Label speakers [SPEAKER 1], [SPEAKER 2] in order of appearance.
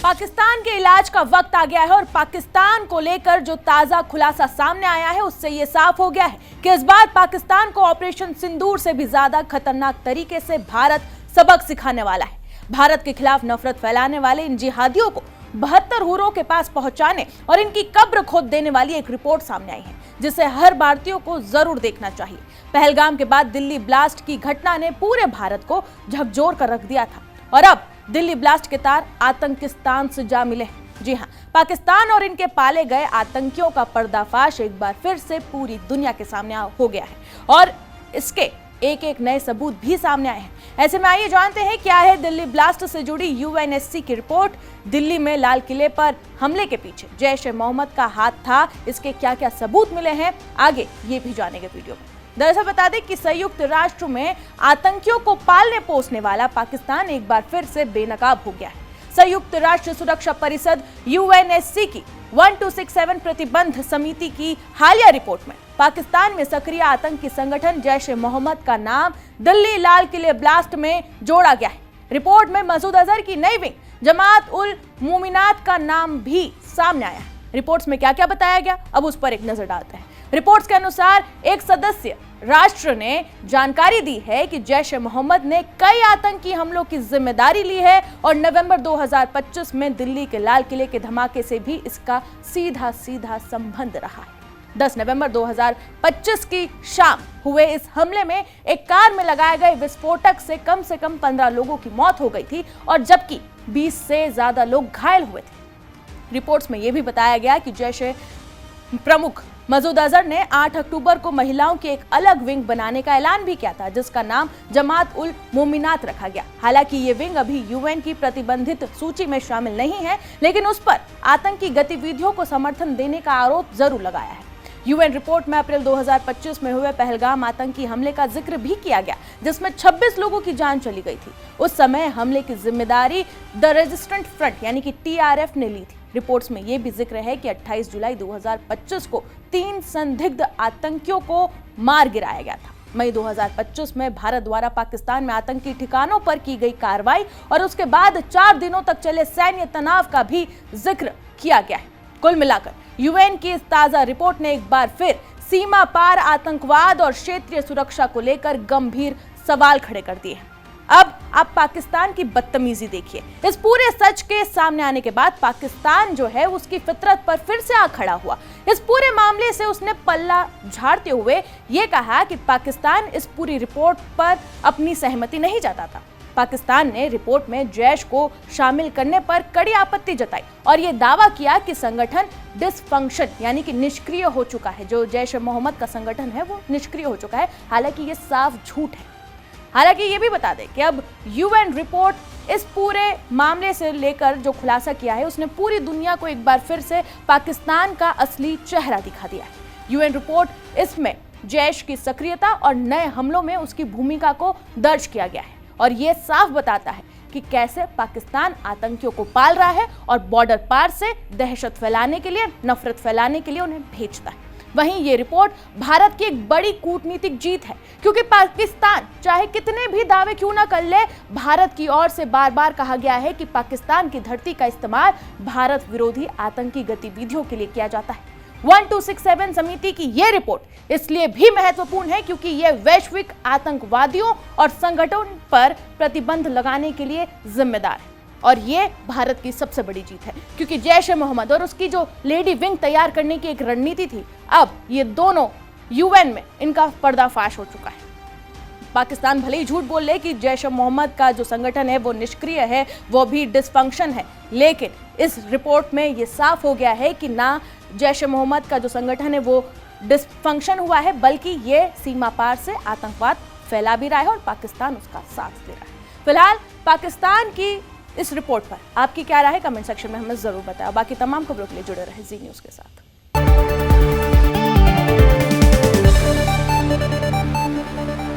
[SPEAKER 1] पाकिस्तान के इलाज का वक्त आ गया है और पाकिस्तान को लेकर जो ताजा खुलासा सामने आया है उससे यह साफ हो गया है कि इस बार पाकिस्तान को ऑपरेशन सिंदूर से भी ज्यादा खतरनाक तरीके से भारत सबक सिखाने वाला है। भारत के खिलाफ नफरत फैलाने वाले इन जिहादियों को 72 हुरों के पास पहुंचाने और इनकी कब्र खोद देने वाली एक रिपोर्ट सामने आई है जिसे हर भारतीय को जरूर देखना चाहिए। पहलगाम के बाद दिल्ली ब्लास्ट की घटना ने पूरे भारत को झकझोर कर रख दिया था और अब दिल्ली ब्लास्ट के तार आतंकिस्तान से जा मिले। जी हां, पाकिस्तान और इनके पाले गए आतंकियों का पर्दाफाश एक बार फिर से पूरी दुनिया के सामने हो गया है और इसके एक एक नए सबूत भी सामने आए हैं। ऐसे में आइए जानते हैं क्या है दिल्ली ब्लास्ट से जुड़ी यूएनएससी की रिपोर्ट। दिल्ली में लाल किले पर हमले के पीछे जैश ए मोहम्मद का हाथ था, इसके क्या क्या सबूत मिले हैं आगे ये भी जानेंगे वीडियो में। दरअसल बता दें कि संयुक्त राष्ट्र में आतंकियों को पालने पोसने वाला पाकिस्तान एक बार फिर से बेनकाब हो गया है। संयुक्त राष्ट्र सुरक्षा परिषद यूएनएससी की 1267 प्रतिबंध समिति की हालिया रिपोर्ट में पाकिस्तान में सक्रिय आतंकी संगठन जैश ए मोहम्मद का नाम दिल्ली लाल किले ब्लास्ट में जोड़ा गया है। रिपोर्ट में मसूद अजहर की नई विंग जमात उल मोमिनात का नाम भी सामने आया है। रिपोर्ट्स में क्या क्या बताया गया, अब उस पर एक नजर डालते हैं। रिपोर्ट्स के अनुसार एक सदस्य राष्ट्र ने जानकारी दी है कि जैश ए मोहम्मद ने कई आतंकी हमलों की जिम्मेदारी ली है और नवंबर 2025 में दिल्ली के लाल किले के धमाके से भी इसका सीधा सीधा संबंध रहा है। 10 नवंबर 2025 की शाम हुए इस हमले में एक कार में लगाए गए विस्फोटक से कम 15 लोगों की मौत हो गई थी और जबकि 20 से ज्यादा लोग घायल हुए थे। रिपोर्ट्स में यह भी बताया गया कि जैश ए प्रमुख मसूद अजहर ने 8 अक्टूबर को महिलाओं की एक अलग विंग बनाने का ऐलान भी किया था जिसका नाम जमात उल मोमिनात रखा गया। हालांकि ये विंग अभी यूएन की प्रतिबंधित सूची में शामिल नहीं है, लेकिन उस पर आतंकी गतिविधियों को समर्थन देने का आरोप जरूर लगाया है। यूएन रिपोर्ट में अप्रैल 2025 में हुए पहलगाम आतंकी हमले का जिक्र भी किया गया जिसमें 26 लोगों की जान चली गई थी। उस समय हमले की जिम्मेदारी द रेजिस्टेंट फ्रंट यानी कि टीआरएफ ने ली थी। रिपोर्ट्स में यह भी जिक्र है कि 28 जुलाई 2025 को 3 संदिग्ध आतंकियों को मार गिराया गया था। मई 2025 में भारत द्वारा पाकिस्तान में आतंकी ठिकानों पर की गई कार्रवाई और उसके बाद 4 दिनों तक चले सैन्य तनाव का भी जिक्र किया गया है। कुल मिलाकर यूएन की इस ताजा रिपोर्ट ने एक बार फिर सीमा पार आतंकवाद और क्षेत्रीय सुरक्षा को लेकर गंभीर सवाल खड़े कर दिए हैं। अब आप पाकिस्तान की बदतमीजी देखिए। इस पूरे सच के सामने आने के बाद पाकिस्तान जो है उसकी फितरत पर फिर से आ खड़ा हुआ। इस पूरे मामले से उसने पल्ला झाड़ते हुए ये कहा कि पाकिस्तान इस पूरी रिपोर्ट पर अपनी सहमति नहीं जताता। पाकिस्तान ने रिपोर्ट में जैश को शामिल करने पर कड़ी आपत्ति जताई और ये दावा किया कि संगठन डिसफंक्शन यानी कि निष्क्रिय हो चुका है। जो जैश ए मोहम्मद का संगठन है वो निष्क्रिय हो चुका है। हालांकि ये साफ झूठ है। हालांकि ये भी बता दें कि अब यूएन रिपोर्ट इस पूरे मामले से लेकर जो खुलासा किया है उसने पूरी दुनिया को एक बार फिर से पाकिस्तान का असली चेहरा दिखा दिया है। यूएन रिपोर्ट इसमें जैश की सक्रियता और नए हमलों में उसकी भूमिका को दर्ज किया गया है और ये साफ बताता है कि कैसे पाकिस्तान आतंकियों को पाल रहा है और बॉर्डर पार से दहशत फैलाने के लिए, नफरत फैलाने के लिए उन्हें भेजता है। वहीं ये रिपोर्ट भारत की एक बड़ी कूटनीतिक जीत है क्योंकि पाकिस्तान चाहे कितने भी दावे क्यों ना कर ले, भारत की ओर से बार बार कहा गया है कि पाकिस्तान की धरती का इस्तेमाल भारत विरोधी आतंकी गतिविधियों के लिए किया जाता है। 1267 समिति की यह रिपोर्ट इसलिए भी महत्वपूर्ण है क्योंकि यह वैश्विक आतंकवादियों और संगठनों पर प्रतिबंध लगाने के लिए जिम्मेदार है और ये भारत की सबसे बड़ी जीत है क्योंकि जैश ए मोहम्मद और उसकी जो लेडी विंग तैयार करने की एक रणनीति थी, अब ये दोनों यूएन में इनका पर्दाफाश हो चुका है। पाकिस्तान भले ही झूठ बोल ले कि जैश ए मोहम्मद का जो संगठन है वो निष्क्रिय है, वो भी डिसफंक्शन है, लेकिन इस रिपोर्ट में ये साफ हो गया है कि ना जैश ए मोहम्मद का जो संगठन है वो डिसफंक्शन हुआ है बल्कि ये सीमा पार से आतंकवाद फैला भी रहा है और पाकिस्तान उसका साथ दे रहा है। फिलहाल पाकिस्तान की इस रिपोर्ट पर आपकी क्या राय है, कमेंट सेक्शन में हमें जरूर बताएं। बाकी तमाम खबरों के लिए जुड़े रहे जी न्यूज़ के साथ।